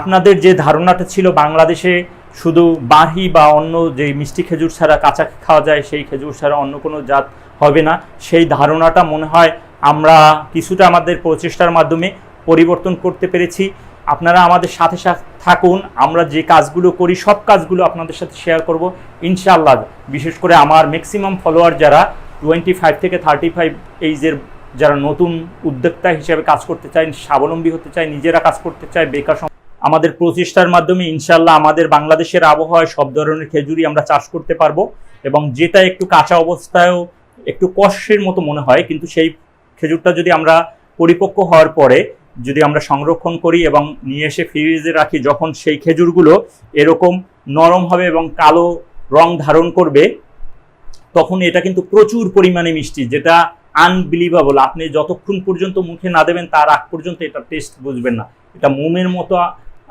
আপনাদের যে ধারণাটা ছিল বাংলাদেশে শুধু বাহি বা অন্য যে মিষ্টি খেজুর ছাড়া কাঁচা খাওয়া যায় সেই খেজুর ছাড়া অন্য কোনো জাত হবে না, সেই ধারণাটা মনে হয় আমরা কিছুটা আমাদের প্রচেষ্টার মাধ্যমে পরিবর্তন করতে পেরেছি। আপনারা আমাদের সাথে সাথে থাকুন, আমরা যে কাজগুলো করি সব কাজগুলো আপনাদের সাথে শেয়ার করব ইনশাআল্লাহ। বিশেষ করে আমার ম্যাক্সিমাম ফলোয়ার যারা 25 থেকে 35 এইজের, যারা নতুন উদ্যোক্তা হিসেবে কাজ করতে চায়, স্বাবলম্বী হতে চায়, নিজেরা কাজ করতে চায়, বেকার, আমাদের প্রচেষ্টার মাধ্যমে ইনশাআল্লাহ আমাদের বাংলাদেশের আবহাওয়ায় সব ধরনের খেজুরই আমরা চাষ করতে পারবো। এবং যেটা একটু কাঁচা অবস্থায়ও একটু কষ্টের মতো মনে হয়, কিন্তু সেই খেজুরটা যদি আমরা পরিপক্ক হওয়ার পরে যদি আমরা সংরক্ষণ করি এবং নিয়ে এসে ফ্রিজে রাখি, যখন সেই খেজুরগুলো এরকম নরম হবে এবং কালো রং ধারণ করবে, তখন এটা কিন্তু প্রচুর পরিমাণে মিষ্টি, যেটা আনবিলিভেবল। আপনি যতক্ষণ পর্যন্ত মুখে না দেবেন তার আগ পর্যন্ত এটা টেস্ট বুঝবেন না। এটা মোমের মতো